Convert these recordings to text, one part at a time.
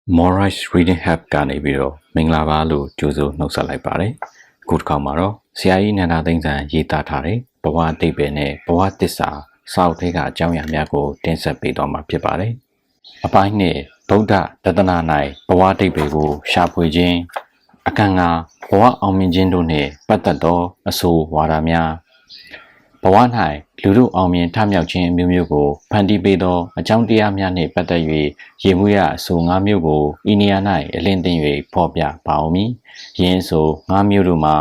Morais Reading Hub ကနေပြီးတော့မင်္ဂလာပါလို့ကြိုးစိုးနှုတ်ဆက်လိုက်ပါတယ်။အခုတစ်ခါမှာတော့ဆရာကြီးနန္ဒာသိန်းစံရေးသားထားတဲ့ဘဝအတိတ်ပဲနဲ့ဘဝတစ္ဆာစာအုပ်ထဲကအကြောင်းအရာများကိုတင်ဆက်ပေးသွားမှာဖြစ်ပါတယ်။အပိုင်းနဲ့ဗုဒ္ဓတသနာ၌ဘဝအတိတ်ပဲကိုရှာဖွေခြင်းအခန်းကဘဝအောင်မြင်ခြင်းတို့နှင့်ပတ်သက်သောအဆိုဝါဒများဘဝ၌လူတို့အောင်မြင်ထမြောက်ခြင်းအမျိုးမျိုးကိုဖန်တီးပေးသောအကြောင်းတရားများနှင့်ပတ်သက်၍ရေမှုရအဆို၅မျိုးကိုဤနေရာ၌အလင်းသိမ့်၍ဖော်ပြပါအောင်မည်။ယင်းအဆို၅မျိုးတို့မှာ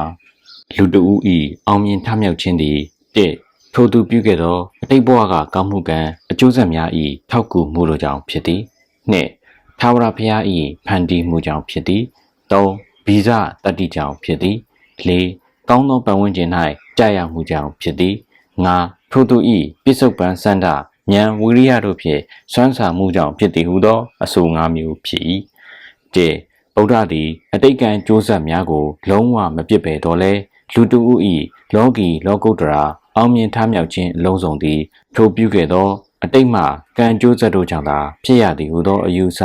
လူတဦး၏အောင်မြင်ထမြောက်ခြင်းသည်၁ထိုသူပြုခဲ့သောအတိတ်ဘဝကကောင်းမှုကံအကျိုးဆက်များ၏ထောက်ကူမှုတို့ကြောင့်ဖြစ်သည်။၂ထာဝရဘုရား၏ဖန်တီးမှုကြောင့်ဖြစ်သည်။၃ဗီဇတတ္တိကြောင့်ဖြစ်သည်။၄ကောင်းသောပတ်ဝန်းကျင်၌ကြာရမှုကြောင့်ဖြစ်သည်။၅ထိုသူ၏ပြစ္ဆုတ်ပံစန္ဒဉာဏ်ဝိရိယတို့ဖြင့်စွမ်းစာမှုကြောင့်ဖြစ်သည်ဟုသောအဆို၅မျိုးဖြစ်၏။၁ဗုဒ္ဓသည်အတိတ်ကံကြိုးဆက်များကိုလုံးဝမပြစ်ပယ်တော့လဲလူတဦး၏လောကီလောကုတ္တရာအောင်မြင်ထမြောက်ခြင်းအလုံးစုံသည်ထိုပြုခဲ့သောအတိတ်မှကံကြိုးဆက်တို့ကြောင့်သာဖြစ်ရသည်ဟုသောအယူဆ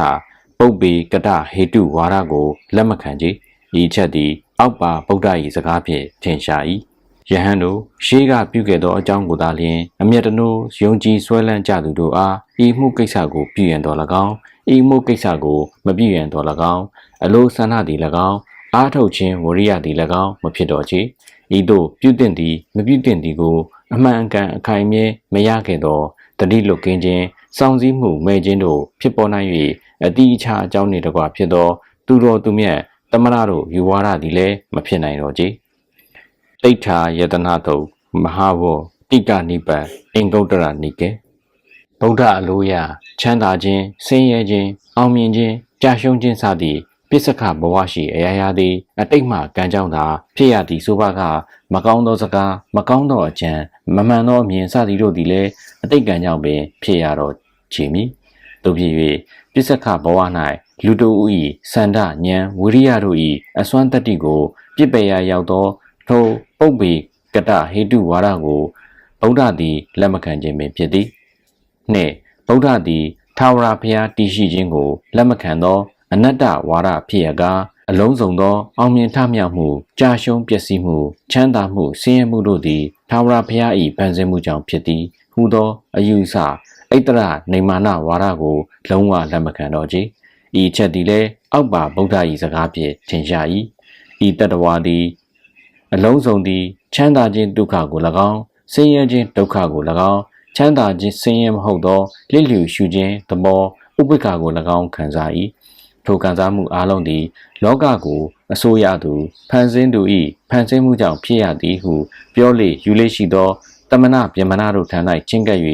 ပုပ္ပေကတဟေတုဝါဒကိုလက်မခံကြ။ဤချက်သည်အောက်ပါဗုဒ္ဓ၏စကားဖြင့်ထင်ရှား၏။ယဟန်တို့ရှေးကပြုခဲ့သောအကြောင်းကိုသာလျှင်အမျက်တနိုးယုံကြည်ဆွဲလန်းကြသူတို့အားဤမှုကိစ္စကိုပြုရန်တော်၎င်းဤမှုကိစ္စကိုမပြုရန်တော်၎င်းအလိုဆန္ဒသည်၎င်းအားထုတ်ခြင်းဝရိယသည်၎င်းမဖြစ်တော်ချေဤသို့ပြုသင့်သည်မပြုသင့်သည်ကိုအမှန်အကန်အခိုင်အမြဲမရခဲ့သောတတိလွတ်ကင်းခြင်းစောင့်စည်းမှုမဲ့ခြင်းတို့ဖြစ်ပေါ်နိုင်၍အတိအချအကြောင်းနှင့်တကွဖြစ်သောသူတော်သူမြတ်သမရတို့ယူဝါဒသည်လည်းမဖြစ်နိုင်တော့ချေတိဋ္ဌာယတနာတုမဟာဝတိကနိပတ်အင်္ဂုတ္တရနိကေဗုဒ္ဓအလိုရချမ်းသာခြင်းဆင်းရဲခြင်းအောင်မြင်ခြင်းကြာရှုံးခြင်းစသည့်ပစ္စကဘဝရှိအရာရာသည်အတိတ်မှကံကြောင့်သာဖြစ်ရသည်ဆိုပါကမကောင်းသောစကားမကောင်းသောအကြံမမှန်သောအမြင်စသည်တို့သည်လည်းအတိတ်ကံကြောင့်ပင်ဖြစ်ရတော့ချေမည်တို့ဖြစ်၍ပစ္စကဘဝ၌လူတို့၏စန္ဒဉာဏ်ဝိရိယတို့၏အစွမ်းတတ္တိကိုပြစ်ပယ်ရာရောက်သောထိုပုပ္ပေကတဟေတုဝါဒကိုဗုဒ္ဓသည်လက်မခံခြင်းပင်ဖြစ်သည်နှင့်ဗုဒ္ဓသည်ထာဝရဘုရားတည်ရှိခြင်းကိုလက်မခံသောအနတ္တဝါဒဖြစ်ရကားအလုံးစုံသောအောင်မြင်ထမြောက်မှုကြာရှုံးပျက်စီးမှုချမ်းသာမှုဆင်းရဲမှုတို့သည်ထာဝရဘုရား၏ဖန်ဆင်းမှုကြောင့်ဖြစ်သည်ဟူသောအယူဆဣတရနေမာနဝါဒကိုလုံးဝလက်မခံတော့ချေဤချက်သည်လည်းအောက်ပါဗုဒ္ဓ၏စကားဖြင့်ထင်ရှား၏ဤတတ္တဝါသည်အလုံးစုံသည်ချမ်းသာခြင်းဒုက္ခကို၎င်းဆင်းရဲခြင်းဒုက္ခကို၎င်းချမ်းသာခြင်းဆင်းရဲမဟုတ်သောလျှလျူရှုခြင်းသဘောဥပိ္ပခာကို၎င်းခံစား၏ထိုခံစားမှုအလုံးသည်လောကကိုအစိုးရသူဖန်ဆင်းသူ၏ဖန်ဆင်းမှုကြောင့်ဖြစ်ရသည်ဟုပြောလေယူလေရှိသောတမနာပြမနာတို့ထံ၌ချင်းကပ်၍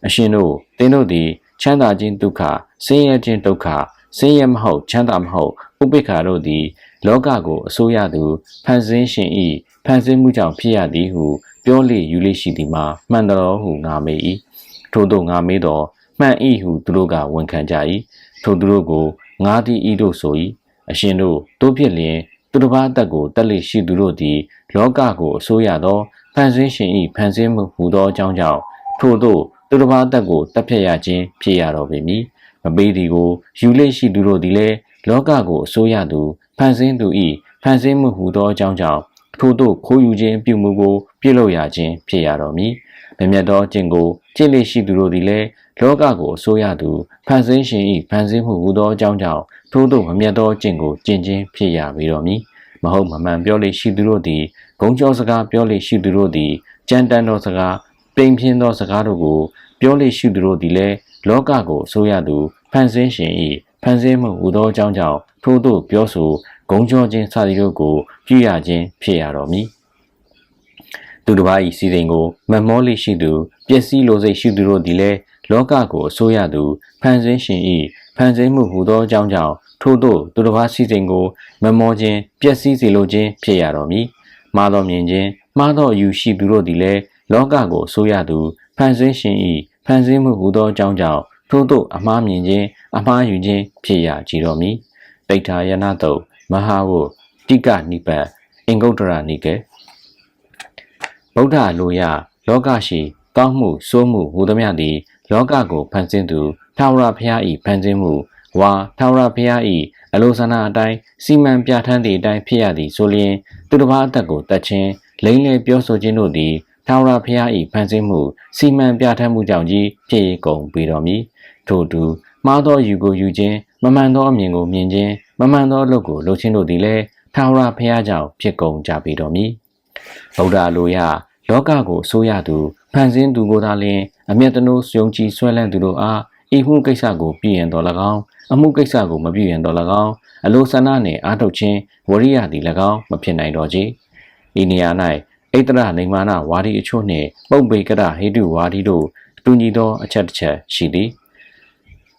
အရှင်တို့သင်တို့သည်ချမ်းသာခြင်းဒုက္ခဆင်းရဲခြင်းဒုက္ခဆင်းရဲမဟုတ်ချမ်းသာမဟုတ်ဥပိ္ပခာတို့သည်လောကကိုအစိုးရသူဖန်ဆင်းရှင်၏ဖန်ဆင်းမှုကြောင့်ဖြစ်ရသည်ဟုပြောလေယူလေရှိသည်မှာမှန်တော်ဟုငါမေး၏ထို့သောငါမေးတော်မှန်၏ဟုသူတို့ကဝန်ခံကြ၏ထိုသူတို့ကိုငါသည်ဤတို့ဆို၏အရှင်တို့တို့ဖြစ်လျင်သူတစ်ပါးအသက်ကိုတက်လေရှိသူတို့သည်လောကကိုအစိုးရသောဖန်ဆင်းရှင်၏ဖန်ဆင်းမှုဟူသောအကြောင်းကြောင့်ထို့သောသူတစ်ပါးအသက်ကိုတက်ဖြတ်ရခြင်းဖြစ်ရတော်ပေမည်မပေးသည်ကိုယူလေရှိသူတို့သည်လည်းလောကကိုအစိုးရသူဖန်ဆင်းသူ၏ဖန်ဆင်းမှုဟူသောအကြောင်းကြောင့်ထို့သို့ခိုးယူခြင်းပြုမှုကိုပြုလုပ်ရခြင်းဖြစ်ရတော်မည်။မြတ်သောအကျင့်ကိုကျင့်လေရှိသူတို့သည်လည်းလောကကိုအစိုးရသူဖန်ဆင်းရှင်၏ဖန်ဆင်းမှုဟူသောအကြောင်းကြောင့်ထို့သို့မြတ်သောအကျင့်ကိုကျင့်ခြင်းဖြစ်ရပေတော်မည်။မဟုတ်မမှန်ပြောလေရှိသူတို့သည်ဂုံကြောစကားပြောလေရှိသူတို့သည်ကြမ်းတမ်းသောစကားပိန်ပြင်းသောစကားတို့ကိုပြောလေရှိသူတို့သည်လည်းလောကကိုအစိုးရသူဖန်ဆင်းရှင်၏ဖန်ဆင်းမှုဟူသောအကြောင်းကြောင့်ထို့သို့ပြောဆိုဂုံကြောခြင်းစသည်တို့ကိုပြုရခြင်းဖြစ်ရတော်မည်သူတစ်ပါး၏စီစဉ်ကိုမမောလိရှိသူပျက်စီးလိုစိတ်ရှိသူတို့သည်လည်းလောကကိုအစိုးရသူဖန်ဆင်းရှင်၏ဖန်ဆင်းမှုဟူသောအကြောင်းကြောင့်ထို့သို့သူတစ်ပါးစီစဉ်ကိုမမောခြင်းပျက်စီးစေလိုခြင်းဖြစ်ရတော်မည်မှားသောမြင်ခြင်းမှားသောအယူရှိသူတို့သည်လည်းလောကကိုအစိုးရသူဖန်ဆင်းရှင်၏ဖန်ဆင်းမှုဟူသောအကြောင်းကြောင့်ထို့သို့အမှားမြင်ခြင်းအမှားယူခြင်းဖြစ်ရကြတော်မည်တိဋ္ဌာယနာတုမဟာဝတိကနိပတ်အင်္ဂုတ္တရနိကေဗုဒ္ဓလိုရလောကရှိကောင်းမှုဆိုးမှုဟူသည်များသည်လောကကိုဖန်ဆင်းသူထာဝရဘုရား၏ဖန်ဆင်းမှု ဝါထာဝရဘုရား၏အလိုဆန္ဒအတိုင်းစီမံပြဋ္ဌာန်းသည့်အတိုင်းဖြစ်ရသည်ဆိုလျှင်သူတစ်ပါးအသက်ကိုတတ်ခြင်းလိမ့်လေပြောဆိုခြင်းတို့သည်ထာဝရဘုရား၏ဖန်ဆင်းမှုစီမံပြဋ္ဌာန်းမှုကြောင့်ကြီးဖြစ်ကုန်ပေတော်မူထို့တူမှားသောယူကိုယူခြင်းမမှန်သောအမြင်ကိုမြင်ခြင်းမမှန်သောအလုပ်ကိုလုပ်ခြင်းတို့သည်လည်းထာဝရဘုရားကြောင့်ဖြစ်ကုန်ကြပေတော်မူဗုဒ္ဓလိုရလောကကိုအစိုးရသူဖန်ဆင်းသူကိုသာလျှင်အမျက်တနိုးယုံကြည်ဆွဲလန်းသူတို့အားဤမှုကိစ္စကိုပြည့်ရင်တော်၎င်းအမှုကိစ္စကိုမပြည့်ရင်တော်၎င်းအလိုဆန္ဒနှင့်အားထုတ်ခြင်းဝရိယသည်၎င်းမဖြစ်နိုင်တော့ကြဤနေရာ၌ဣတရနေမာနဝါဒီအချို့နှင့်ပုပ္ပေကရဟေတုဝါဒီတို့တူညီသောအချက်တစ်ချက်ရှိသည်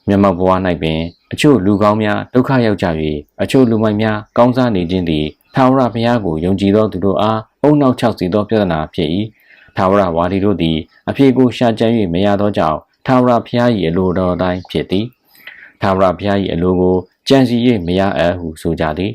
မြတ်ဘဝ၌ပင်အချို့လူကောင်းများဒုက္ခရောက်ကြ၍အချို့လူမိုက်များကောင်းစားနေခြင်းသည်ထာဝရဘုရားကိုယုံကြည်သောသူတို့အားအုံနောက်ချောက်စီသောပြဿနာဖြစ်၏ထာဝရဝါဒီတို့သည်အဖြစ်ကိုရှာကြံ၍မရသောကြောင့်ထာဝရဘုရား၏အလိုတော်တိုင်းဖြစ်သည်ထာဝရဘုရား၏အလိုကိုကြံစည်၍မရအပ်ဟုဆိုကြသည်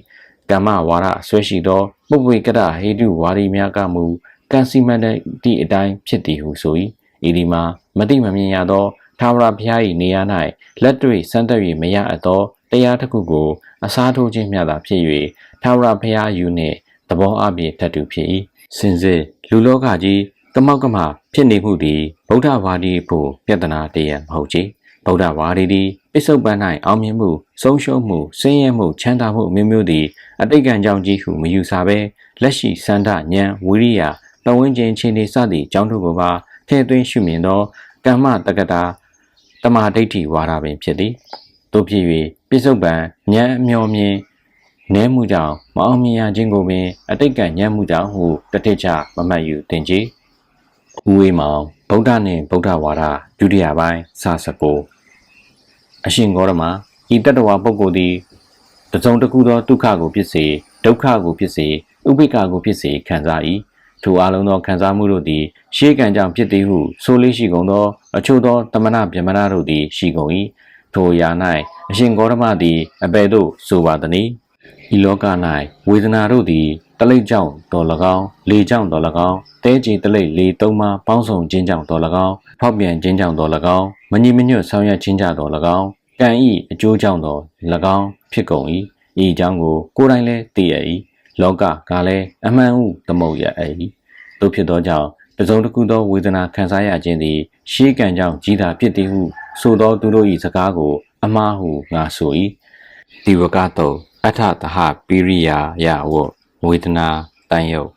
ကမ္မဝါဒဆွဲရှိသောပုပ္ပေကရဟေတုဝါဒီများကမူကံစီမံသည့်အတိုင်းဖြစ်သည်ဟုဆို၏ဤဒီမှာမတိမမြင်ရသောထာဝရဘုရား၏နေရာ၌လက်တွေ့စမ်းသပ်၍မရအပ်သောတရားတစ်ခုကိုအစားထိုးခြင်းမျှသာဖြစ်၍ထာဝရဘုရားယူနှင့်သဘောအပြည့်ထပ်တူဖြစ်၏စင်စစ်လူလောကကြီးကမောက်ကမဖြစ်နေမှုသည်ဗုဒ္ဓဝါဒီဖို့ပြဿနာတည်းရမဟုတ်ချေဗုဒ္ဓဝါဒီသည်ပိဿုပန်၌အောင်မြင်မှုဆုံးရှုံးမှုဆင်းရဲမှုချမ်းသာမှုအမျိုးမျိုးသည်အတိတ်ကံကြောင့်ကြီးဟုမယူဆဘဲလက်ရှိစန္ဒဉာဏ်ဝိရိယပဝန်းကျင်ခြေနေစသည့်အကြောင်းတို့ကိုပါထည့်သွင်းရှုမြင်သောကမ္မတက္ကတာတမာဒိဋ္ဌိဝါဒပင်ဖြစ်သည်တို့ဖြစ်၍ပိဿုပန်ဉာဏ်အမျော်မြင်နည်းမှုကြောင့်မအောင်မြင်ရခြင်းကိုပင်အတိတ်ကံဉာဏ်မှုကြောင့်ဟုတတိချမမှတ်ယူသင်ကြဦးဝေးမောင်ဗုဒ္ဓနှင့်ဗုဒ္ဓဝါဒဒုတိယပိုင်းစာ19အရှင်ဂေါရမဤတတ္တဝါပုဂ္ဂိုလ်သည်တစုံတစ်ခုသောဒုက္ခကိုဖြစ်စေဒုက္ခကိုဖြစ်စေဥပိ္ပခာကိုဖြစ်စေခံစား၏ထိုအလုံးသောခံစားမှုတို့သည်ရှေးကံကြောင့်ဖြစ်သည်ဟုဆိုလေးရှိကုန်သောအချို့သောတမနာဗျမနာတို့သည်ရှိကုန်၏ထိုအရာ၌အရှင်ဂေါရမသည်အဘယ်သို့ဆိုပါသနည်းဤလောက၌ဝေဒနာတို့သည်တလိပ်ကြောင့်တော်၎င်းလေကြောင့်တော်၎င်းတဲကြည်တလိပ်လေသုံးပါးပေါင်းစုံခြင်းကြောင့်တော်၎င်းဖောက်ပြန်ခြင်းကြောင့်တော်၎င်းမညီမညွတ်ဆောင်ရွက်ခြင်းကြောင့်တော်၎င်းကံဤအကျိုးကြောင့်တော်၎င်းဖြစ်ကုန်၏ဤအကြောင်းကိုကိုယ်တိုင်လည်းသိရ၏လောကကလည်းအမှန်ဟုသမုတ်ရ၏တို့ဖြစ်သောကြောင့်တစုံတစ်ခုသောဝေဒနာခံစားရခြင်းသည်ရှေးကံကြောင့်ကြီးတာဖြစ်သည်ဟုဆိုသောသူတို့၏စကားကိုအမှားဟုငါဆို၏ဒီဝကတောအထသဟပိရိယာယဝဝေဒနာတန်ယုတ်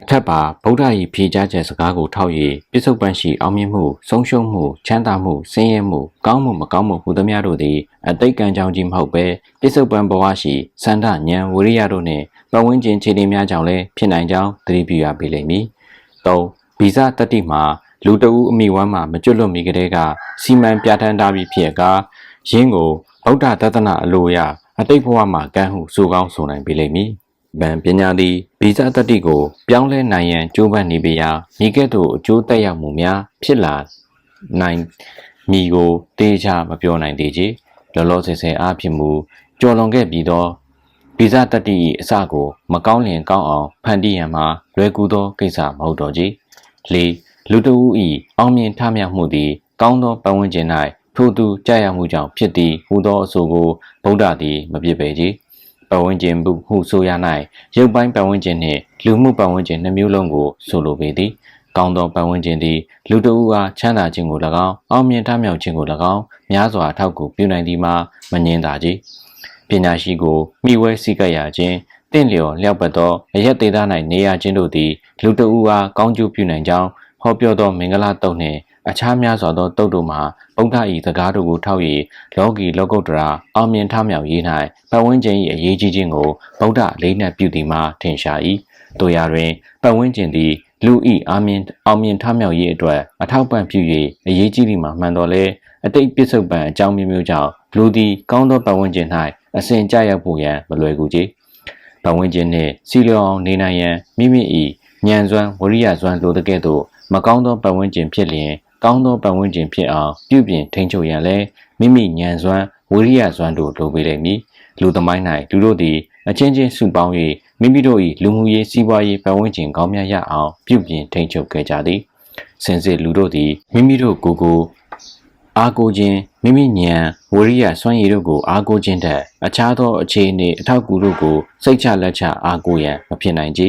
အထက်ပါဗုဒ္ဓ၏ဖြေကြားချက်စကားကိုထောက်၍ပြစ္ဆုတ်ပန်ရှိအောင်မြင်မှုဆုံးရှုံးမှုချမ်းသာမှုဆင်းရဲမှုကောင်းမှုမကောင်းမှုဟူသမျှတို့သည်အတိတ်ကံကြောင့်ကြီးမဟုတ်ဘဲပြစ္ဆုတ်ပန်ဘဝရှိစန္ဒဉာဏ်ဝိရိယတို့နှင့်ပတ်ဝန်းကျင်ခြေနေများကြောင့်လည်းဖြစ်နိုင်ကြောင်းသတိပြုရပေလိမ့်မည်၃ဗီဇတတ္တိမှာလူတဦးအမိဝမ်းမှာမကျွတ်လွတ်မီကလေးကစီမံပြဋ္ဌာန်းထားပြီးဖြစ်ကားယင်းကိုဗုဒ္ဓတသနာအလိုအရအတိတ်ဘဝမှာကံဟုဆိုကောင်းဆိုနိုင်ပေလိမ့်မည်ဗံပညာသည်ဗီဇတတ္တိကိုပြောင်းလဲနိုင်ရန်ကြိုးပမ်းနေပေရာမိကဲ့သို့အကျိုးသက်ရောက်မှုများဖြစ်လာနိုင်မည်ကိုတေချာမပြောနိုင်သေးချေလောလောဆယ်ဆယ်အားဖြင့်မူကြော်လွန်ခဲ့ပြီးသောဗီဇတတ္တိ၏အစကိုမကောင်းလျင်ကောင်းအောင်ဖန်တီးရန်မှာလွယ်ကူသောကိစ္စမဟုတ်တော့ချေ၄လူတဦး၏အောင်မြင်ထမြောက်မှုသည်ကောင်းသောပတ်ဝန်းကျင်၌ထိုသူကြာရမှုကြောင့်ဖြစ်သည်ဟူသောအဆိုကိုဗုဒ္ဓသည်မပြစ်ပယ်ချေပတ်ဝန်းကျင်ဟုဆိုရ၌ရုပ်ပိုင်းပတ်ဝန်းကျင်နှင့်လူမှုပတ်ဝန်းကျင်နှစ်မျိုးလုံးကိုဆိုလိုပေသည်ကောင်းသောပတ်ဝန်းကျင်သည်လူတဦးအားချမ်းသာခြင်းကို၎င်းအောင်မြင်ထမြောက်ခြင်းကို၎င်းများစွာထောက်ကူပြုနိုင်သည်မှာမငြင်းသာကြပညာရှိကိုမိဝဲစည်းကပ်ရခြင်းတင့်လျော်လျောက်ပတ်သောအရက်သေးသား၌နေရခြင်းတို့သည်လူတဦးအားကောင်းကျိုးပြုနိုင်ကြောင်းဟောပြောသောမင်္ဂလာတုတ်နှင့်အခြားများစွာသောတုတ်တို့မှာဗုဒ္ဓ၏စကားတို့ကိုထောက်၍လောကီလောကုတ္တရာအောင်မြင်ထမြောက်ရေး၌ပတ်ဝန်းကျင်၏အရေးကြီးခြင်းကိုဗုဒ္ဓလေးနက်ပြုသည်မှာထင်ရှား၏တို့ရာတွင်ပတ်ဝန်းကျင်သည်လူ၏အောင်မြင်ထမြောက်ရေးအတွက်အထောက်ပံ့ပြု၍အရေးကြီးသည်မှာမှန်တော်လဲအတိတ်ပစ္စုပန်အကြောင်းမျိုးမျိုးကြောင့်လူသည်ကောင်းသောပတ်ဝန်းကျင်၌အစဉ်ကြရောက်ဖို့ရန်မလွယ်ကူကြပတ်ဝန်းကျင်နှင့်စီလျော်အောင်နေနိုင်ရန်မိမိ၏ဉာဏ်စွမ်းဝရိယစွမ်းလိုတဲ့ကဲ့သို့မကောင်းသောပတ်ဝန်းကျင်ဖြစ်လျင်ကောင်းသောပတ်ဝန်းကျင်ဖြစ်အောင်ပြုပြင်ထိန်းချုပ်ရန်လည်းမိမိဉာဏ်စွမ်းဝိရိယစွမ်းတို့လိုပေလိမ့်မည်လူသမိုင်း၌လူတို့သည်အချင်းချင်းစုပေါင်း၍မိမိတို့၏လူမှုရေးစီးပွားရေးပတ်ဝန်းကျင်ကောင်းမြတ်ရအောင်ပြုပြင်ထိန်းချုပ်ခဲ့ကြသည်စင်စစ်လူတို့သည်မိမိတို့ကိုယ် အာကိုခြင်းမိမိဉာဏ်ဝရိယစွမ်းရည်တို့ကိုအာကိုခြင်းတဲ့အခြားသောအခြေအနေအထောက်အကူတို့ကိုစိတ်ချလက်ချအာကိုရန်မဖြစ်နိုင်ကြ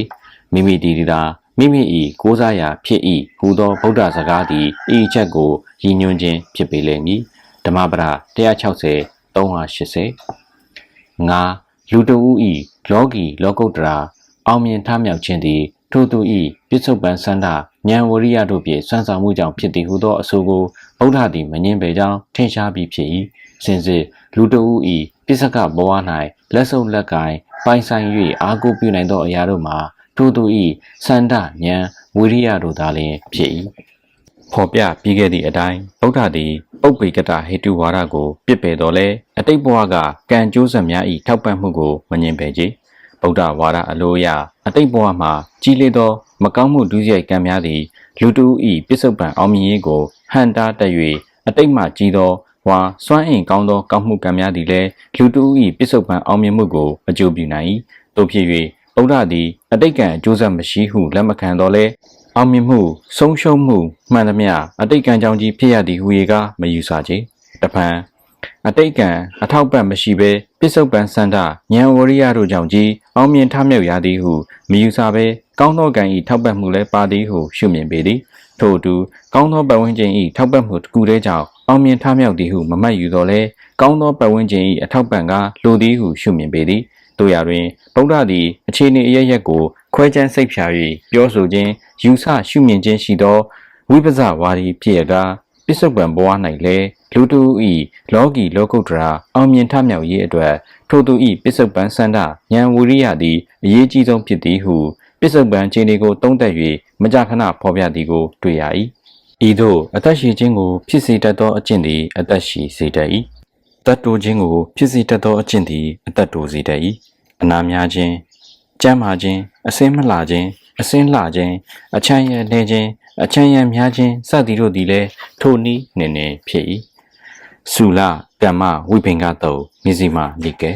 မိမိဒီတာမိမိ၏ကိုးစားရာဖြစ်၏ဟူသောဗုဒ္ဓစကားသည်ဤအချက်ကိုရည်ညွှန်းခြင်းဖြစ်ပေလိမ့်မည်ဓမ္မပဒ160 380ငါလူတဦး၏လောကီလောကုတ္တရာအောင်မြင်ထမြောက်ခြင်းသည်ထိုသူ၏ပစ္စုပန်စန္ဒဉာဏ်ဝရိယတို့ဖြင့်စွမ်းဆောင်မှုကြောင့်ဖြစ်သည်ဟုသောအဆိုကိုဗုဒ္ဓသည်မငြင်းပယ်ကြောင်းထင်ရှားပြီးဖြစ်၏စင်စစ်လူတဦး၏ပစ္စကဘဝ၌လက်စုပ်လက်ကိုင်ပိုင်ဆိုင်၍အားကိုးပြုနိုင်သောအရာတို့မှာထိုသူ၏စန္ဒဉာဏ်ဝရိယတို့သာလျှင်ဖြစ်၏ဖော်ပြပြီးခဲ့သည့်အတိုင်းဗုဒ္ဓသည်ပုပ္ပေကတဟေတုဝါဒကိုပြစ်ပယ်တော်လဲအတိတ်ဘဝကကံကြိုးဆက်များ၏ထောက်ပံ့မှုကိုမငြင်းပယ်ကြဗုဒ္ဓဝါဒအလိုအရအတိတ်ဘဝမှာကြီးလေးသောမကောင်းမှုဒုစရိုက်ကံများသည်လူတဦး၏ပစ္စုပန်အောင်မြင်ရေးကိုဟန်တာတက်၍အတိတ်မှကြီးသောဝါစွမ်းအင်ကောင်းသောကောင်းမှုကံများသည်လည်းလူတဦး၏ပစ္စုပန်အောင်မြင်မှုကိုအကျိုးပြုနိုင်၏တို့ဖြစ်၍ဗုဒ္ဓသည်အတိတ်ကံအကျိုးဆက်မရှိဟုလက်မခံတော်လဲအောင်မြင်မှုဆုံးရှုံးမှုမှန်သမျှအတိတ်ကံကြောင့်ကြီးဖြစ်ရသည်ဟု၍ကမယူဆချေတဖန်အတိတ်ကံအထောက်ပံ့မရှိဘဲပစ္စုပန်စန္ဒဉာဏ်ဝရိယတို့ကြောင့်ကြီးအောင်မြင်ထမြောက်ရသည်ဟုမယူဆဘဲကောင်းသောကံ၏ထောက်ပံ့မှုလည်းပါသည်ဟုရှုမြင်ပေသည်ထို့အတူကောင်းသောပတ်ဝန်းကျင်၏ထောက်ပံ့မှုတစ်ခုတည်းကြောင့်အောင်မြင်ထမြောက်သည်ဟုမမှတ်ယူတော့လဲကောင်းသောပတ်ဝန်းကျင်၏အထောက်ပံ့ကလိုသည်ဟုရှုမြင်ပေသည်တို့ရာတွင်ဗုဒ္ဓသည်အခြေအနေအရရက်ကိုခွဲခြမ်းစိတ်ဖြာ၍ပြောဆိုခြင်းယူဆရှုမြင်ခြင်းရှိသောဝိပဿဝါဒီဖြစ်ရကားပစ္စုပန်ဘဝ၌လည်းလူတူ၏လောကီလောကုတ္တရာအောင်မြင်ထမြောက်ရေးအတွက်ထိုသူ၏ပစ္စုပန်စန္ဒဉာဏ်ဝရိယသည်အရေးကြီးဆုံးဖြစ်သည်ဟုပစ္စုပန်ခြေနေကိုသုံးသပ်၍မကြာခဏဖော်ပြသည်ကိုတွေ့ရ၏ဤသို့အသက်ရှိခြင်းကိုဖြစ်စေတတ်သောအကျင့်သည်အသက်ရှိစေတတ်၏တတ်တိုခြင်းကိုဖြစ်စေတတ်သောအကျင့်သည်အသက်တိုစေတတ်၏အနာများခြင်းကျမ်းမာခြင်းအစင်းမလှခြင်းအစင်းလှခြင်းအချမ်းရလဲခြင်းအချမ်းရများခြင်းစသည်တို့သည်လည်းထိုနည်းနှင့်ဖြစ်၏စုလကမ္မဝိပင်္ဂတုံမြစီမလိကေ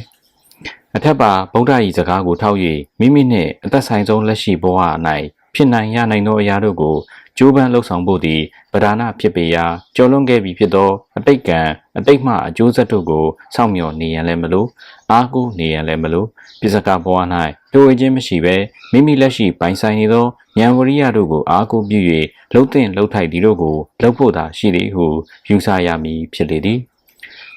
အထက်ပါဗုဒ္ဓ၏စကားကိုထောက်၍မိမိနှင့်အသက်ဆိုင်ဆုံးလက်ရှိဘဝ၌ဖြစ်နိုင်ရနိုင်သောအရာတို့ကိုကြိုးပမ်းလှုပ်ဆောင်ဖို့သည်ဗဒါနဖြစ်ပေရာကျော်လွန်ခဲ့ပြီဖြစ်သောအတိတ်ကံအတိတ်မှအကျိုးဆက်တို့ကိုစောင့်မျှော်နေရန်လည်းမလိုအားကိုးနေရန်လည်းမလိုပစ္စကဘဝ၌လိုအပ်ခြင်းမရှိဘဲမိမိလက်ရှိပိုင်ဆိုင်နေသောဉာဏ်ဝရိယတို့ကိုအားကိုးပြု၍လှုပ်တင်လှုပ်ထိုက်သည်တို့ကိုလှုပ်ဖို့သာရှိသည်ဟုယူဆရမည်ဖြစ်လေသည်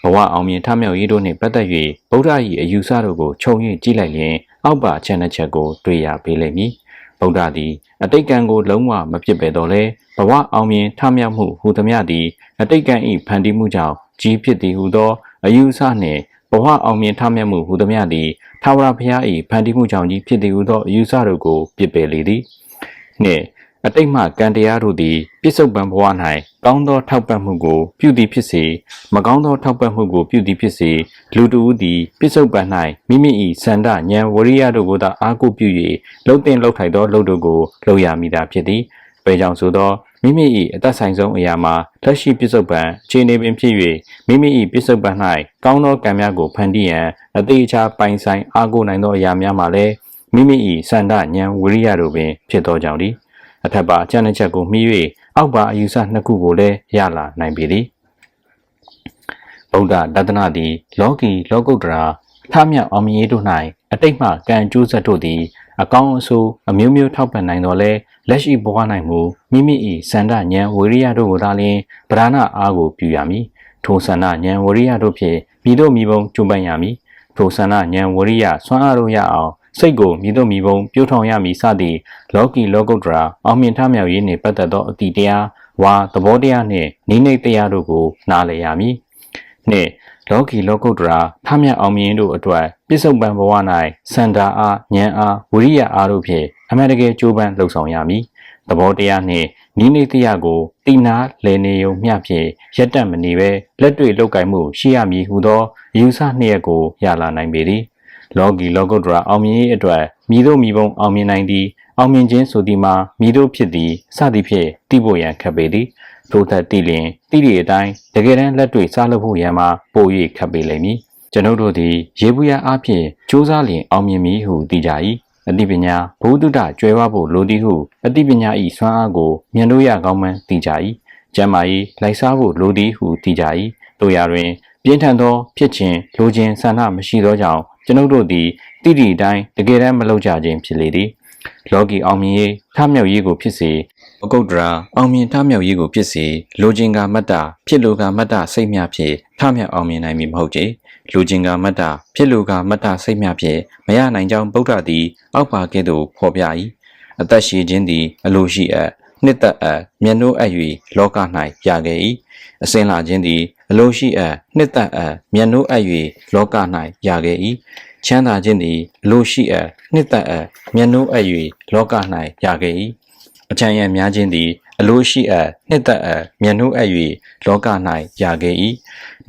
ဘဝအောင်မြင်ထမြောက်ရေးတို့နှင့်ပတ်သက်၍ဗုဒ္ဓ၏အယူဆတို့ကိုခြုံ၍ကြည့်လိုက်လျင်အောက်ပါအချက်နှစ်ချက်ကိုတွေ့ရပေလိမ့်မည်ဗုဒ္ဓသည်အတိတ်ကံကိုလုံးဝမဖြစ်ပေတော့လဲဘဝအောင်မြင်ထမြောက်မှုဟူသမျှသည်အတိတ်ကံ၏ဖန်တီးမှုကြောင့်ကြီးဖြစ်သည်ဟုသောအယူဆနှင့်ဘဝအောင်မြင်ထမြောက်မှုဟူသမျှသည်ထာဝရဘုရား၏ဖန်တီးမှုကြောင့်ကြီးဖြစ်သည်ဟုသောအယူဆတို့ကိုပြစ်ပယ်လေသည်နှင့်အတိတ်မှကံတရားတို့သည်ပြစ္ဆုတ်ပံဘဝ၌ကောင်းသောထောက်ပံ့မှုကိုပြုသည်ဖြစ်စေမကောင်းသောထောက်ပံ့မှုကိုပြုသည်ဖြစ်စေလူတဦးသည်ပြစ္ဆုတ်ပံ၌မိမိ၏စန္ဒဉာဏ်ဝရိယတို့ကိုသာအားကိုးပြု၍လှုပ်တင်လှုပ်ထိုက်သောလှုပ်တို့ကိုလှုပ်ရမိတာဖြစ်သည်။ဘယ်ကြောင့်ဆိုသောမိမိ၏အသက်ဆိုင်ဆုံးအရာမှာလက်ရှိပြစ္ဆုတ်ပံအခြေအနေပင်ဖြစ်၍မိမိ၏ပြစ္ဆုတ်ပံ၌ကောင်းသောကံများကိုဖန်တီးရန်အသေးချာပိုင်ဆိုင်အားကိုးနိုင်သောအရာများမှာလည်းမိမိ၏စန္ဒဉာဏ်ဝရိယတို့ပင်ဖြစ်သောကြောင့်သည်အထက်ပါအကျဉ်းချက်ကိုမှီ၍အောက်ပါအယူဆနှစ်ခုကိုလည်းရလာနိုင်ပေသည်ဗုဒ္ဓတဒနာသည်လောကီလောကုတ္တရာထမြောက်အောင်မြင်ရေးတို့၌အတိတ်မှကံအကျိုးဆက်တို့သည်အကောင်းအဆိုးအမျိုးမျိုးထောက်ပံ့နိုင်တော်လဲလက်ရှိဘဝ၌မူမိမိ၏စန္ဒဉာဏ်ဝရိယတို့ကိုသာလျှင်ဗဒနာအားကိုပြုရမည်ထိုစန္ဒဉာဏ်ဝရိယတို့ဖြင့်မိတို့မိဘုံကျုံပန်းရမည်ထိုစန္ဒဉာဏ်ဝရိယဆွမ်းအားတို့ရအောင်စိတ်ကိုမိတို့မိဘုံပြုထောင်ရမည်စသည့်လောကီလောကုတ္တရာအောင်မြင်ထမြောက်ရေးနှင့်ပတ်သက်သောအတ္တိတရားဝါသဘောတရားနှင့်နိမိတ်တရားတို့ကိုနားလည်ရမည်နှင့်လောကီလောကုတ္တရာထမြောက်အောင်မြင်တို့အတွက်ပြစ္ဆုတ်ပံဘဝ၌စန္ဒာအားဉာဏ်အားဝရိယအားတို့ဖြင့်အမှန်တကယ်ကြိုးပမ်းလှုပ်ဆောင်ရမည်သဘောတရားနှင့်နိမိတ်တရားကိုတိနာလည်နေုံမျှဖြင့်ရက်တတ်မနေဘဲလက်တွေ့လုပ်ကိုင်မှုရှိရမည်ဟုသောအယူဆနှစ်ရပ်ကိုရလာနိုင်ပေသည်လောကီလောကုတ္တရာအောင်မြင်ရေးအတွက်မိတို့မိဘုံအောင်မြင်နိုင်သည်အောင်မြင်ခြင်းဆိုသည်မှာမိတို့ဖြစ်သည်စသည်ဖြင့်သိဖို့ရန်ခက်ပေသည်ထို့ထက်တည်လျင်တည်သည့်အတိုင်းတကယ်တမ်းလက်တွေ့စားလုပ်ဖို့ရန်မှာပို၍ခက်ပေလိမ့်မည်ကျွန်ုပ်တို့သည်ရေဘူးရအားဖြင့်စူးစမ်းလျင်အောင်မြင်မည်ဟုသိကြ၏အသိပညာဘုဒ္ဓကျွဲဝဖို့လိုသည်ဟုအသိပညာ၏စွမ်းအားကိုမြင်လို့ရကောင်းမှန်းသိကြ၏ ကျမ်းမာရေးလိုက်စားဖို့လိုသည်ဟုသိကြ၏တို့ရာတွင်ပြင်းထန်သောဖြစ်ခြင်းလိုခြင်းဆန္ဒမရှိသောကြောင့်ကျွန်ုပ်တို့သည်တိတိတိုင်းတကယ်တမ်းမလုပ်ကြခြင်းဖြစ်လေသည်လောကီအောင်မြင်ရေးထမြောက်ရေးကိုဖြစ်စေမကုတ်တရာအောင်မြင်ထမြောက်ရေးကိုဖြစ်စေလိုခြင်းကမတ္တဖြစ်လိုကမတ္တစိတ်များဖြင့်ထမြောက်အောင်မြင်နိုင်မည်မဟုတ်ကြလူချင်းကမတ္တဖြစ်လူကမတ္တစိတ်များဖြင့်မရနိုင်ကြောင်းဗုဒ္ဓသည်အောက်ပါကဲ့သို့ဖော်ပြ၏အသက်ရှိခြင်းသည်အလိုရှိအပ်နှစ်သက်အပ်မျက်နှိုးအပ်၍လောက၌ရခဲ့၏အစင်လာခြင်းသည်အလိုရှိအပ်နှစ်သက်အပ်မျက်နှိုးအပ်၍လောက၌ရခဲ့၏ချမ်းသာခြင်းသည်အလိုရှိအပ်နှစ်သက်အပ်မျက်နှိုးအပ်၍လောက၌ရခဲ့၏အချမ်းရံများခြင်းသည်အလိုရှိအပ်နှစ်သက်အပ်မျက်နှိုးအပ်၍လောက၌ရခဲ့၏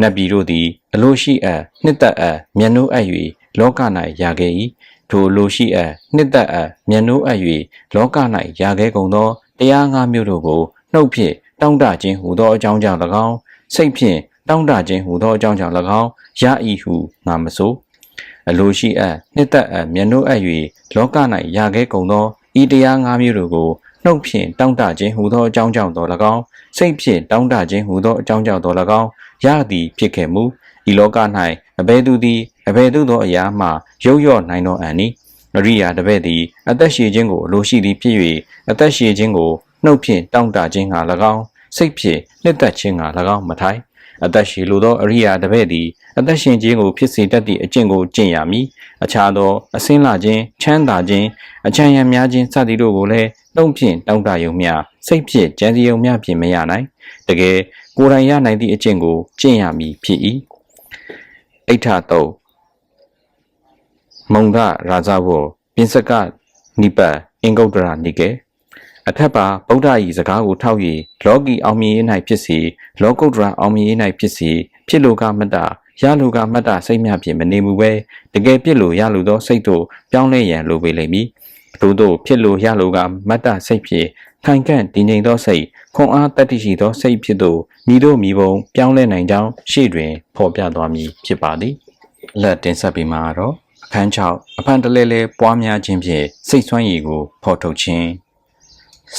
နတ်ပြည်တို့သည်အလိုရှိအပ်နှစ်သက်အပ်မျက်နှိုးအပ်၍လောက၌ရခဲ့၏ထိုအလိုရှိအပ်နှစ်သက်အပ်မျက်နှိုးအပ်၍လောက၌ရခဲ့ကုန်သောတရားငါးမျိုးတို့ကိုနှုတ်ဖြင့်တောင့်တခြင်းဟူသောအကြောင်းကြောင့်၎င်းစိတ်ဖြင့်တောင့်တခြင်းဟူသောအကြောင်းကြောင့်၎င်းရ၏ဟုငါမဆိုအလိုရှိအပ်နှစ်သက်အပ်မျက်နှိုးအပ်၍လောက၌ရခဲ့ကုန်သောဤတရားငါးမျိုးတို့ကိုနှုတ်ဖြင့်တောင့်တခြင်းဟူသောအကြောင်းကြောင့်တော်၎င်းစိတ်ဖြင့်တောင့်တခြင်းဟူသောအကြောင်းကြောင့်တော်၎င်းရသည်ဖြစ်ခဲ့မူဤလောက၌အဘယ်သူသည်အဘယ်သို့သောအရာမှရုပ်ရော့နိုင်သောအံ့နီအရိယာတပည့်သည်အသက်ရှည်ခြင်းကိုအလိုရှိသည်ဖြစ်၍အသက်ရှည်ခြင်းကိုနှုတ်ဖြင့်တောင့်တခြင်းက၎င်းစိတ်ဖြင့်နှစ်သက်ခြင်းက၎င်းမထိုင်အသက်ရှည်လိုသောအရိယာတပည့်သည်အသက်ရှင်ခြင်းကိုဖြစ်စေတတ်သည့်အကျင့်ကိုကျင့်ရမည်အခြားသောအစင်းလာခြင်းချမ်းသာခြင်းအချမ်းရံများခြင်းစသည်တို့ကိုလည်းနှုတ်ဖြင့်တောင့်တယုံမျှစိတ်ဖြင့်ကြံစည်ယုံမျှဖြင့်မရနိုင်တကယ်ကိုယ်တိုင်ရနိုင်သည့်အကျင့်ကိုကျင့်ရမည်ဖြစ်၏အိဋ္ဌတုတ်မုံဒရာဇဝပြင်စကနိပတ်အင်္ဂုတ္တရနိကေအထက်ပါဗုဒ္ဓ၏စကားကိုထောက်၍လောကီအောင်မြင်ရေး၌ဖြစ်စေလောကုတ္တရာအောင်မြင်ရေး၌ဖြစ်စေဖြစ်လိုကမတ္တရလိုကမတ္တစိတ်များဖြင့်မနေမှုပဲတကယ်ဖြစ်လိုရလိုသောစိတ်တို့ပြောင်းလဲရန်လိုပေလိမ့်မည်ထို့သောဖြစ်လိုရလိုကမတ္တစိတ်ဖြင့်ခိုင်ခန့်တည်ငြိမ်သောစိတ်ခွန်အားတတ္တိရှိသောစိတ်ဖြစ်သို့မိတို့မိဘုံပြောင်းလဲနိုင်ကြောင်းရှေ့တွင်ဖော်ပြသွားမည်ဖြစ်ပါသည်လက်တင်ဆက်ပြီးမှတော့အခန်း6အဖန်တလဲလဲပွားများခြင်းဖြင့်စိတ်ဆွမ်းရည်ကိုဖော်ထုတ်ခြင်း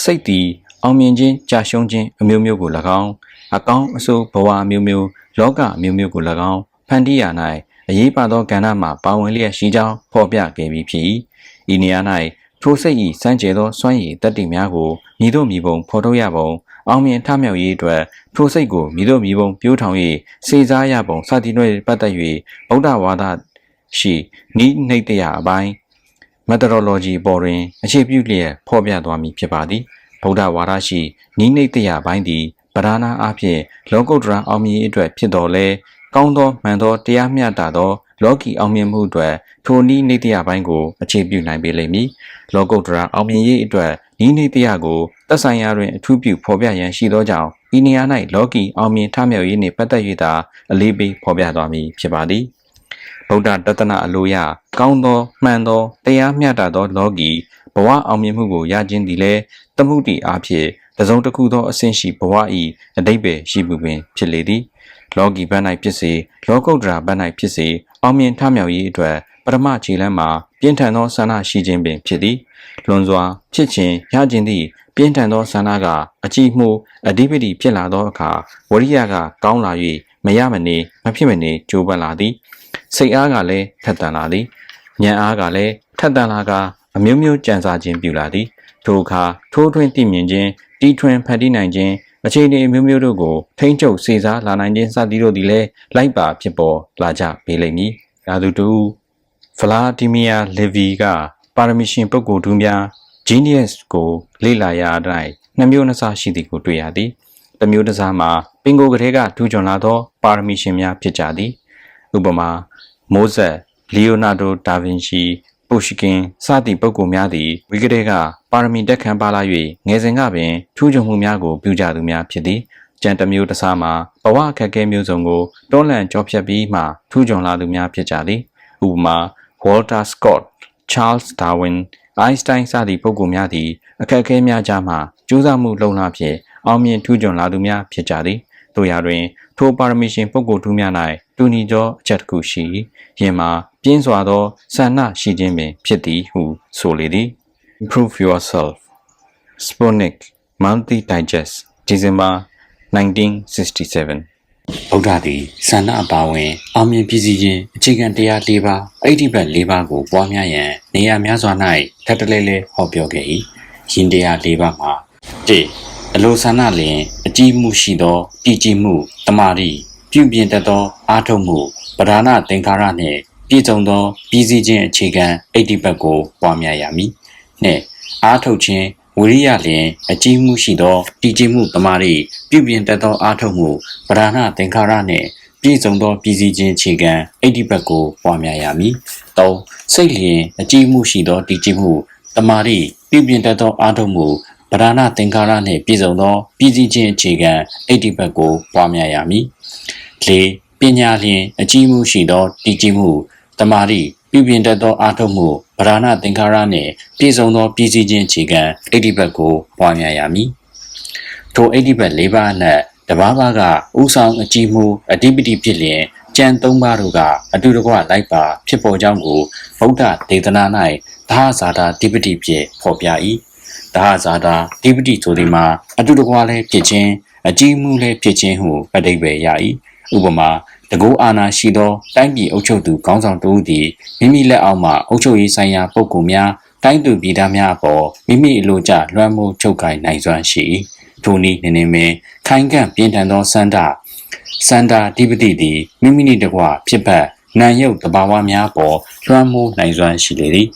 စိတ်သည်အောင်မြင်ခြင်းကြာရှုံးခြင်းအမျိုးမျိုးကို၎င်းအကောင်းအဆိုးဘဝအမျိုးမျိုးလောကအမျိုးမျိုးကို၎င်းဖန်တီးရာ၌အရေးပါသောကဏ္ဍမှာပါဝင်လျက်ရှိကြောင်းဖော်ပြခဲ့ပြီးဖြစ်၏ဤနေရာ၌ထိုစိတ်၏စံကျဲသောစွမ်းရည်တတ္တိများကိုမိတို့မိဘုံဖော်ထုတ်ရပုံအောင်မြင်ထမြောက်ရေးအတွက်ထိုစိတ်ကိုမိတို့မိဘုံပြိုးထောင်၍စေစားရပုံစသည်တို့ပတ်သက်၍ဗုဒ္ဓဝါဒရှိနိနှိတ်တရအပိုင်း methodology ပေါ်တွင်အခြေပြုလျက်ဖော်ပြသွားမည်ဖြစ်ပါသည်ဗုဒ္ဓဝါဒရှိနိနှိတ်တရပိုင်းသည်ပဓာနာအဖြစ်လောကုတ္တရာအောင်မြင်ရေးအတွက်ဖြစ်တော်လဲကောင်းသောမှန်သောတရားမျှတသောလောကီအောင်မြင်မှုအတွက်ထိုနိနှိတ်တရပိုင်းကိုအခြေပြုနိုင်ပေလိမ့်မည်လောကုတ္တရာအောင်မြင်ရေးအတွက်နိနှိတ်တရကိုသက်ဆိုင်ရာတွင်အထူးပြုဖော်ပြရန်ရှိသောကြောင့်ဤနေရာ၌လောကီအောင်မြင်ထမြောက်ရေးနှင့်ပတ်သက်၍သာအလေးပေးဖော်ပြသွားမည်ဖြစ်ပါသည်ဗုဒ္ဓတသနာအလိုရကောင်းသောမှန်သောတရားမျှတသောလောကီဘဝအောင်မြင်မှုကိုရခြင်းသည်လည်းသမှုတည်အားဖြင့်တစုံတစ်ခုသောအဆင့်ရှိဘဝ၏အတိတ်ပဲရှိမှုပင်ဖြစ်လေသည်လောကီဘက်၌ဖြစ်စေလောကုတ္တရာဘက်၌ဖြစ်စေအောင်မြင်ထမြောက်ရေးအတွက်ပထမခြေလှမ်းမှာပြင်းထန်သောဆန္ဒရှိခြင်းပင်ဖြစ်သည်လွန်စွာဖြစ်ခြင်းရခြင်းသည့်ပြင်းထန်သောဆန္ဒကအကြည့်မှုအဓိပတိဖြစ်လာသောအခါဝရိယကကောင်းလာ၍မရမနေမဖြစ်မနေကြိုးပမ်းလာသည်စိတ်အားကလည်းထက်သန်လာသည်ဉာဏ်အားကလည်းထက်သန်လာကအမျိုးမျိုးကြံစားခြင်းပြုလာသည်ထိုအခါထိုးထွင်းသိမြင်ခြင်းတီထွင်ဖန်တီးနိုင်ခြင်းအခြေအနေအမျိုးမျိုးတို့ကိုထိမ့်ချုပ်စေစားလာနိုင်ခြင်းစသည်တို့သည်လည်းလိုက်ပါဖြစ်ပေါ်လာကြပေလိမ့်မည်။ရာသူတူဗလာဒီမီယာလီဗီကပါရမီရှင်ပုဂ္ဂိုလ်တို့များ genius ကိုလေ့လာရတိုင်းနှစ်မျိုးနှစ်စားရှိသည်ကိုတွေ့ရသည်။တစ်မျိုးတစ်စားမှာပင်ကိုယ်ကလေးကထူးချွန်လာသောပါရမီရှင်များဖြစ်ကြသည်။ဥပမာမိုးဆက်လီယိုနာဒိုဒါဗင်ရှီပုရှကင်စသည့်ပုဂ္ဂိုလ်များသည်ဝိကရေကပါရမီတက်ခံပါလာ၍ငယ်စဉ်ကပင်ထူးချွန်မှုများကိုပြုကြသူများဖြစ်သည်ကြံတစ်မျိုးတစ်စားမှာဘဝအခက်အခဲမျိုးစုံကိုတွန်းလှန်ကြောဖြတ်ပြီးမှထူးချွန်လာသူများဖြစ်ကြသည်ဥပမာဝေါ်တာစကော့ချားလ်ဒါဝင်အိုင်းစတိုင်းစသည့်ပုဂ္ဂိုလ်များသည်အခက်အခဲများကြားမှကြိုးစားမှုလုံလဖြင့်အောင်မြင်ထူးချွန်လာသူများဖြစ်ကြသည်တို့ရာတွင်ထိုပါရမီရှင်ပုဂ္ဂိုလ်ထူးများ၌တူညီသောအချက်တစ်ခုရှိယင်မှာပြင်းစွာသောဆန္ဒရှိခြင်းပင်ဖြစ်သည်ဟုဆိုလေသည် Improve yourself Sputnik Monthly Digest ဒီဇင်ဘာ 1967ဗုဒ္ဓသည်ဆန္ဒအပါဝင်အောင်မြင်ပြည်စည်းခြင်းအခြေခံတရား၄ပါးအိဋ္ဌိပတ်၄ပါးကိုပွားများရန်နေရာများစွာ၌ထပ်တလဲလဲဟောပြောခဲ့၏ယင်တရား၄ပါးမှာ၁အလိုဆန္ဒလျင်အကြည်မှုရှိသောတည်ကြည်မှုတမာတိပြုပြင်တတ်သောအာထုံမှုပဓာနသင်္ခါရနှင့်ပြည့်စုံသောပြည်စည်းခြင်းအခြေခံအိဋ္ဌိပတ်ကိုပွားများရမည်၂အာထုခြင်းဝိရိယလျင်အကြည်မှုရှိသောတည်ကြည်မှုတမာတိပြုပြင်တတ်သောအာထုံမှုပဓာနသင်္ခါရနှင့်ပြည့်စုံသောပြည်စည်းခြင်းအခြေခံအိဋ္ဌိပတ်ကိုပွားများရမည်၃စိတ်လျင်အကြည်မှုရှိသောတည်ကြည်မှုတမာတိပြုပြင်တတ်သောအာထုံမှုပဓာနသင်္ခါရနှင့်ပြည့်စုံသောပြည်စည်းခြင်းအခြေခံအိဋ္ဌိပတ်ကိုပွားများရမည်၄ပညာလျင်အကြည်မှုရှိသောတည်ကြည်မှုတမာတိပြုပြင်တတ်သောအာထုံမှုပဓာနသင်္ခါရနှင့်ပြည့်စုံသောပြည်စည်းခြင်းအခြေခံအိဋ္ဌိပတ်ကိုပွားများရမည်ထိုအိဋ္ဌိပတ်၄ပါးအနက်တပါးပါးကဥဆောင်အကြည်မှုအဓိပတိဖြစ်လျင်ကျန်၃ပါးတို့ကအတူတကွလိုက်ပါဖြစ်ပေါ်ကြောင်းကိုဗုဒ္ဓဒေသနာ၌သဟဇာတာဓိပတိဖြင့်ဖော်ပြ၏သဟဇာတာဓိပတိဆိုသည်မှာအတူတကွလည်းဖြစ်ခြင်းအကြည်မှုလည်းဖြစ်ခြင်းဟုအဓိပ္ပာယ်ရ၏ဥပမာတကူအာနာရှိသောတိုင်းပြည်အုပ်ချုပ်သူခေါင်းဆောင်တဦးသည်မိမိလက်အောက်မှအုပ်ချုပ်ရေးဆိုင်ရာပုဂ္ဂိုလ်များတိုင်းသူပြည်သားများအပေါ်မိမိအလိုကျလွှမ်းမိုးချုပ်ကိုင်နိုင်စွမ်းရှိ၏ထိုနည်းနေပင်ခိုင်ခံ့ပြင်းထန်သောစန္ဒဓိပတိသည်မိမိနှင့်တကွဖြစ်ဖက်နာယုတ်တဘာဝများပေါ်လွှမ်းမိုးနိုင်စွမ်းရှိလေသည်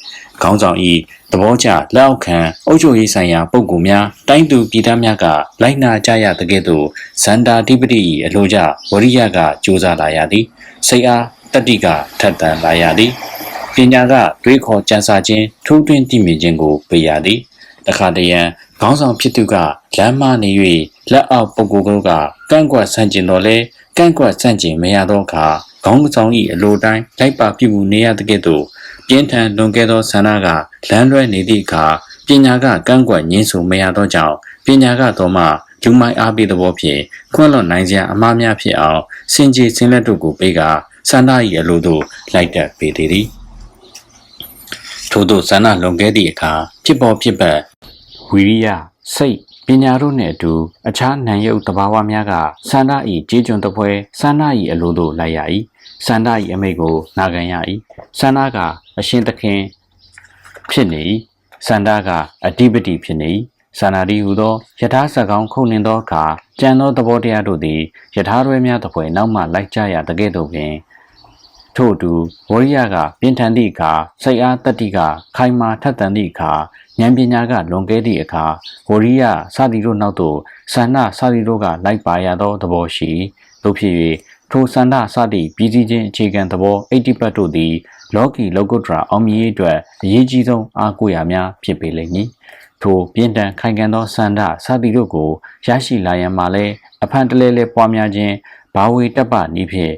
ခေါင်းဆောင်၏သဘောကျလက်အောက်ခံအုပ်ချုပ်ရေးဆိုင်ရာပုဂ္ဂိုလ်များတိုင်းသူပြည်သားများကလိုက်နာကြရသကဲ့သို့ဇန္တာဓိပတိ၏အလိုကျဝရိယကကြိုးစားလာရသည်စိတ်အားတတ္တိကထက်သန်လာရသည်ပညာကတွေးခေါ်ကြံစာခြင်းထိုးထွင်းတည်မြဲခြင်းကိုပေးရသည်တခါတရံခေါင်းဆောင်ဖြစ်သူကလမ်းမနေ၍လက်အောက်ပုဂ္ဂိုလ်တို့ကကန့်ကွက်ဆန့်ကျင်တော်လဲကန့်ကွက်ဆန့်ကျင်မရသောအခါခေါင်းဆောင်၏အလိုတိုင်းလိုက်ပါပြုမှုနေရသကဲ့သို့ပြင်းထန်လွန်ကဲသောဆန္ဒကလမ်းလွဲနေသည့်အခါပညာကကန့်ကွက်ငြင်းဆိုမရသောကြောင့်ပညာကတော့မှလူမိုက်အားပေးသဘောဖြင့်ခွင့်လွှတ်နိုင်စရာအမှားများဖြစ်အောင်စင်ကြေစင်လက်တို့ကိုပေးကဆန္ဒ၏အလိုသို့လိုက်တက်ပေးသည်ထို့သောဆန္ဒလွန်ကဲသည့်အခါဖြစ်ပေါ်ဖြစ်ပတ်ဝိရိယစိတ်ပညာတို့နှင့်အတူအခြားနာယုတ်တဘာဝများကဆန္ဒ၏ကြေးကျွန်တပွဲဆန္ဒ၏အလိုသို့လိုက်ရ၏ဆန္ဒ၏အမိန့်ကိုနာခံရ၏ဆန္ဒကအရှင်သခင်ဖြစ်နေ၏ဆန္ဒကအဓိပတိဖြစ်နေ၏ဆန္ဒတိဟူသောယထာစကောင်းခုန်နှင်သောအခါကြံသောသဘောတရားတို့သည်ယထာရွဲများတစ်ဖွဲနောက်မှလိုက်ကြရတကဲ့သို့ပင်ထို့အတူဝရိယကပြင်းထန်သည့်အခါစိတ်အားတတ္တိကခိုင်မာထက်သန်သည့်အခါဉာဏ်ပညာကလွန်ကဲသည့်အခါဝရိယစသည်တို့နောက်သို့ဆန္ဒစသည်တို့ကလိုက်ပါရသောသဘောရှိသို့ဖြစ်၍ထိုဆန္ဒစသည့်ပြည်စည်းခြင်းအခြေခံသဘောအိဋ္ဌိပတ်တို့သည်လောကီလောကုတ္တရာအောင်မြင်ရေးအတွက်အရေးကြီးဆုံးအားကိုးရာများဖြစ်ပေလိမ့်မည်ထိုပြင်းထန်ခိုင်ခံ့သောဆန္ဒစသည်တို့ကိုရရှိလာရန်မှာလဲအဖန်တလဲလဲပွားများခြင်းဘာဝေတ္တပနည်းဖြင့်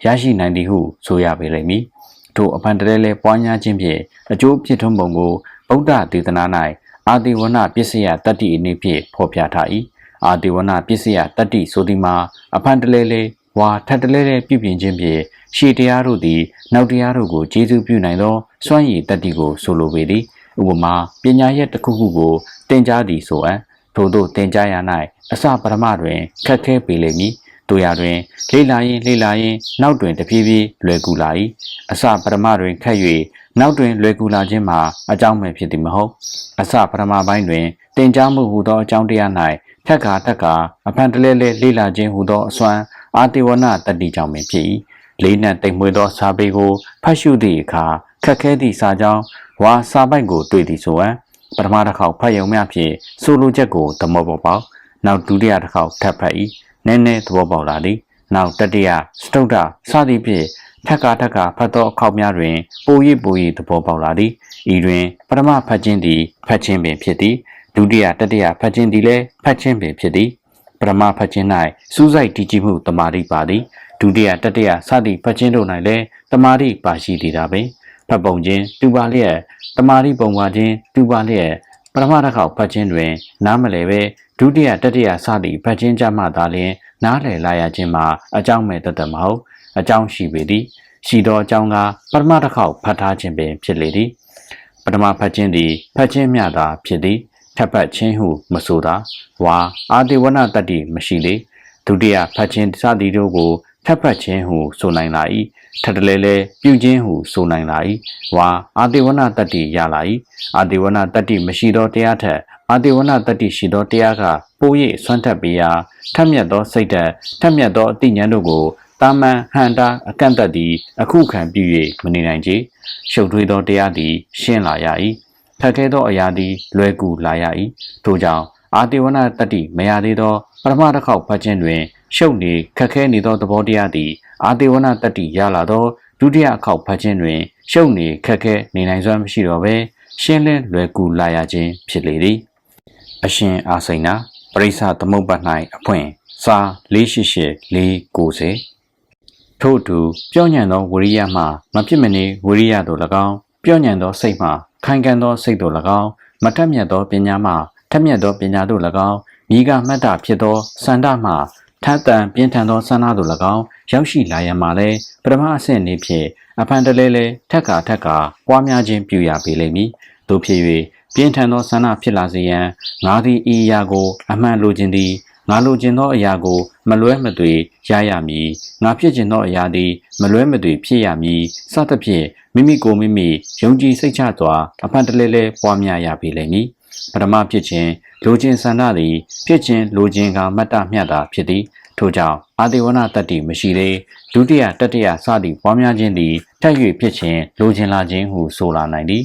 ရရှိနိုင်သည်ဟုဆိုရပေလိမ့်မည်ထိုအဖန်တလဲလဲပွားများခြင်းဖြင့်အကျိုးဖြစ်ထွန်းပုံကိုဗုဒ္ဓဒေသနာ၌အာတိဝနပစ္စယတတ္တိအနေဖြင့်ဖော်ပြထား၏အာတိဝနပစ္စယတတ္တိဆိုသည်မှာအဖန်တလဲလဲဝါထပ်တလဲလဲပြုပြင်ခြင်းဖြင့်ရှေတရားတို့သည်နောက်တရားတို့ကိုကျေစုပြုနိုင်သောစွမ်းရည်တတ္တိကိုဆိုလိုပေသည်ဥပမာပညာရက်တစ်ခုခုကိုသင်ကြားသည်ဆိုအပ်ထို့သောသင်ကြားရာ၌အစပထမတွင်ခက်ခဲပေလိမ့်မည်တို့ရာတွင်လေ့လာရင်နောက်တွင်တဖြည်းဖြည်းလွယ်ကူလာ၏အစပထမတွင်ခက်၍နောက်တွင်လွယ်ကူလာခြင်းမှာအကြောင်းပဲဖြစ်သည်မဟုတ်အစပထမပိုင်းတွင်သင်ကြားမှုဟူသောအကြောင်းတရား၌ထက်ကအဖန်တလဲလဲလေ့လာခြင်းဟူသောအစွမ်းအာတိဝနတတ္တိကြောင့်ပင်ဖြစ်၏လေးနက်တိမ်မွေးသောစာပေကိုဖတ်ရှုသည့်အခါခက်ခဲသည့်စာကြောင်းဝါစာပိုက်ကိုတွေ့သည်ဆိုအပ်ပထမတစ်ခေါက်ဖတ်ရုံမျှဖြင့်ဆိုလိုချက်ကိုသဘောပေါက်နောက်ဒုတိယတစ်ခေါက်ထပ်ဖတ်၏နည်းနည်းသဘောပေါက်လာသည်နောက်တတိယစတုတ္ထစသည်ဖြင့်ထက်ကဖတ်သောအခေါက်များတွင်ပို၍သဘောပေါက်လာသည်ဤတွင်ပထမဖတ်ခြင်းသည်ဖတ်ခြင်းပင်ဖြစ်သည်ဒုတိယတတိယဖတ်ခြင်းသည်လည်းဖတ်ခြင်းပင်ဖြစ်သည်ပထမဖတ်ခြင်း၌စူးစိုက်တည်ကြည်မှုတမာတိပါသည်ဒုတိယတတိယစသည်ဖတ်ခြင်းတို့၌လည်းတမာတိပါရှိသည်တာပင်ဖတ်ပုံခြင်းတူပါလျက်တမာတိပုံပါခြင်းတူပါလျက်ပထမတစ်ခေါက်ဖတ်ခြင်းတွင်နားမလည်ပဲဒုတိယတတိယစသည်ဖတ်ခြင်းကြမှသာလျှင်နားလည်လာရခြင်းမှာအကြောင်းမဲ့တသက်မဟုတ်အကြောင်းရှိပေသည်ရှိသောအကြောင်းကပထမတစ်ခေါက်ဖတ်ထားခြင်းပင်ဖြစ်လေသည်ပထမဖတ်ခြင်းသည်ဖတ်ခြင်းမျှသာဖြစ်သည် ထပ်ဖတ်ခြင်းဟုမဆိုတာဝါအာတိဝနတတ္တိမရှိလေဒုတိယဖတ်ခြင်းစသည်တို့ကိုထပ်ဖတ်ခြင်းဟုဆိုနိုင်လာ၏ထပ်တလဲလဲပြုခြင်းဟုဆိုနိုင်လာ၏ဝါအာတိဝနတတ္တိရလာ၏အာတိဝနတတ္တိမရှိသောတရားထက်အာတိဝနတတ္တိရှိသောတရားကပို၍ဆွမ်းထက်ပေရာထက်မြက်သောစိတ်ဓာတ်ထက်မြက်သောအတိညာဉ်တို့ကိုတာမန်ဟန်တာအကန့်တတ်သည်အခုခံပြု၍မနေနိုင်ကြရှုပ်ထွေးသောတရားသည်ရှင်းလာရ၏ထက်ခဲသောအရာသည်လွယ်ကူလာရ၏ထို့ကြောင့်အာတိဝနတတ္တိမရသေးသောပထမတစ်ခေါက်ဖတ်ခြင်းတွင်ရှုပ်နေခက်ခဲနေသောသဘောတရားသည်အာတိဝနတတ္တိရလာသောဒုတိယအခေါက်ဖတ်ခြင်းတွင်ရှုပ်နေခက်ခဲနေနိုင်စွမ်းမရှိတော့ဘဲရှင်းလင်းလွယ်ကူလာရခြင်းဖြစ်လေသည်အရှင်အာစိန်နာပရိစ္ဆသမုပ္ပါ၌အဖွင့်စာ488-490ထို့သူပြောညံသောဝိရိယမှမဖြစ်မနေဝိရိယသို့၎င်းပြောညံသောစိတ်မှခိုင်ခံ့သောစိတ်သို့၎င်းမထက်မြက်သောပညာမှထက်မြက်သောပညာသို့၎င်းမိကမှတ်တာဖြစ်သောစန္ဒမှထပ်တန်ပြင်းထန်သောဆန္ဒသို့၎င်းရောက်ရှိလာရန်မှာလဲပထမအဆင့်နေဖြင့်အဖန်တလဲလဲထက်ကပွားများခြင်းပြုရပေလိမ့်မည်သို့ဖြစ်၍ပြင်းထန်သောဆန္ဒဖြစ်လာစေရန်ငါသည်ဤအရာကိုအမှန်လိုခြင်းသည်ငါလိုချင်သောအရာကိုမလွဲမသွေရရမည်ငါဖြစ်ချင်သောအရာသည်မလွဲမသွေဖြစ်ရမည်စသဖြင့်မိမိကိုယ်မိမိယုံကြည်စိတ်ချစွာအဖန်တလဲလဲပွားများရပေလိမ့်မည်ပထမဖြစ်ခြင်းလိုချင်ဆန္ဒသည်ဖြစ်ခြင်းလိုချင်ကမတ္တမျှတာဖြစ်သည်ထို့ကြောင့်အာတိဝနတတ္တိမရှိသေးဒုတိယတတိယစသည့်ပွားများခြင်းသည်ထပ်၍ဖြစ်ခြင်းလိုချင်လာခြင်းဟုဆိုလာနိုင်သည်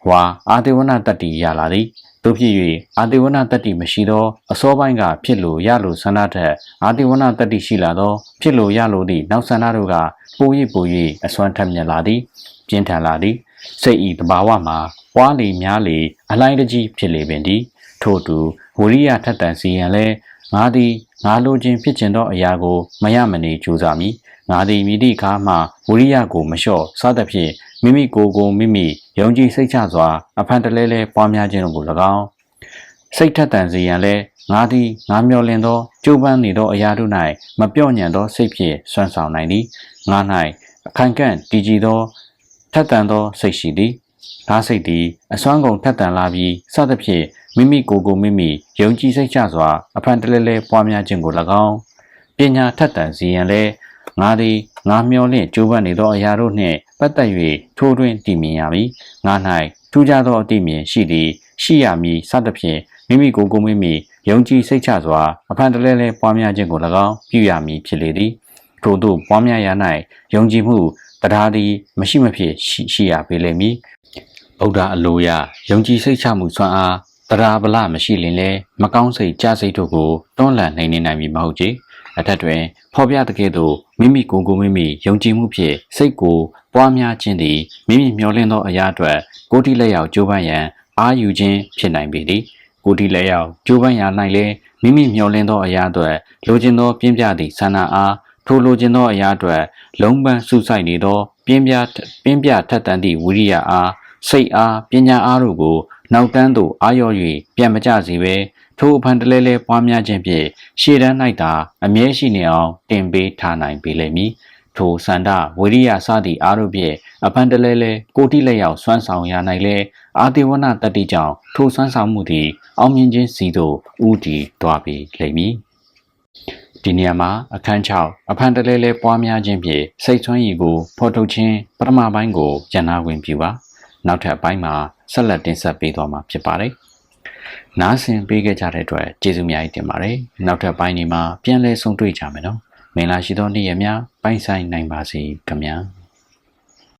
ဝါအာတိဝနတတ္တိရလာသည်တို့ဖြစ်၍အာတိဝနတတ္တိမရှိသောအစောပိုင်းကဖြစ်လို့ရလို့ဆန္ဒထက်အာတိဝနတတ္တိရှိလာသောဖြစ်လို့ရလို့သည့်နောက်ဆန္ဒတို့ကပို၍အစွမ်းထက်မြက်လာသည်ပြင်းထန်လာသည်စိတ်ဤတဘာဝမှာပွားလေများလေအလိုက်တကြီးဖြစ်လေပင်သည်ထို့သူဝိရိယထက်တန်စီရန်လဲငါသည်ငါလိုခြင်းဖြစ်ခြင်းသောအရာကိုမရမနေကြိုးစားမည်ငါသည်မိသည့်အခါမှဝိရိယကိုမလျှော့စသဖြင့်မိမိကိုယ်ကိုမိမိယုံကြည်စိတ်ချစွာအဖန်တလဲလဲပွားများခြင်းတို့ကို၎င်းစိတ်ထက်တန်စေရန်လဲငါသည်ငါမျှော်လင့်သောကြိုးပမ်းနေသောအရာတို့၌မပြော့ညံ့သောစိတ်ဖြင့်ဆွမ်းဆောင်နိုင်သည်ငါ၌အခိုင်ကန့်တည်ကြည်သောထက်တန်သောစိတ်ရှိသည်ငါစိတ်သည်အစွမ်းကုန်ထက်တန်လာပြီးစသဖြင့်မိမိကိုယ်ကိုမိမိယုံကြည်စိတ်ချစွာအဖန်တလဲလဲပွားများခြင်းကို၎င်းပညာထက်တန်စေရန်လဲငါသည်ငါမျှော်လင့်ကြိုးပမ်းနေသောအရာတို့နှင့်ပတ်သက်၍ထိုးထွင်းတည်မြင်ရမည်ငါ၌ထူးခြားသောအသိမြင်ရှိသည်ရှိရမည်စသဖြင့်မိမိကိုယ်ကိုမိမိယုံကြည်စိတ်ချစွာအဖန်တလဲလဲပွားများခြင်းကို၎င်းပြုရမည်ဖြစ်လေသည်ထို့သို့ပွားများရ၌ယုံကြည်မှုတရားသည်မရှိမဖြစ်ရှိရပေလိမ့်မည်ဗုဒ္ဓအလိုရယုံကြည်စိတ်ချမှုစွမ်းအားတရားဗလမရှိလင်လဲမကောင်းစိတ်ကြစိတ်တို့ကိုတွန်းလှန်နိုင်မည်မဟုတ်ချေအထက်တွင်ဖော်ပြတဲ့ကဲ့သို့မိမိကိုယ်ကိုမိမိယုံကြည်မှုဖြင့်စိတ်ကိုပွားများခြင်းသည်မိမိမျှော်လင့်သောအရာအတွက်ကိုယ်တည်လက်ရောက်ကြိုးပမ်းရန်အားယူခြင်းဖြစ်နိုင်ပေသည်ကိုယ်တည်လက်ရောက်ကြိုးပမ်းရ၌လည်းမိမိမျှော်လင့်သောအရာအတွက်လိုချင်သောပြင်းပြသည့်ဆန္ဒအားထိုလိုချင်သောအရာအတွက်လုံးပန်းစုဆိုင်နေသောပြင်းပြထက်သန်သည့်ဝိရိယအားစိတ်အားပညာအားတို့ကိုနောက်တန်းသို့အားရော့၍ပြန်မကျစေဘဲထိုအဖန်တလဲလဲပွားများခြင်းဖြင့်ရှေ့တန်း၌သာအမြဲရှိနေအောင်တင်ပေးထားနိုင်ပေလိမ့်မည်ထိုစန္ဒဝိရိယစသည့်အားတို့ဖြင့်အဖန်တလဲလဲကိုတိလက်ရောက်ဆွမ်းဆောင်ရ၌လဲအာတိဝနတတ္တိကြောင့်ထိုဆွမ်းဆောင်မှုသည်အောင်မြင်ခြင်းစီသို့ဥတီသွားပေလိမ့်မည်ဒီနေရာမှာအခန်း6အဖန်တလဲလဲပွားများခြင်းဖြင့်စိတ်ဆွမ်းရည်ကိုဖော်ထုတ်ခြင်းပထမပိုင်းကိုရန်နာဝင်ပြုပါနောက်ထပ်ပိုင်းမှာဆက်လက်တင်ဆက်ပေးသွားမှာဖြစ်ပါတယ်နားဆင်ပေးခဲ့ကြတဲ့အတွက်ကျေးဇူးများတင်ပါတယ်နောက်ထပ်ပိုင်းဒီမှာပြန်လည်ဆုံတွေ့ကြမယ်နော်မင်္ဂလာရှိသောနေ့ရက်များပိုင်ဆိုင်နိုင်ပါစေခင်ဗျာ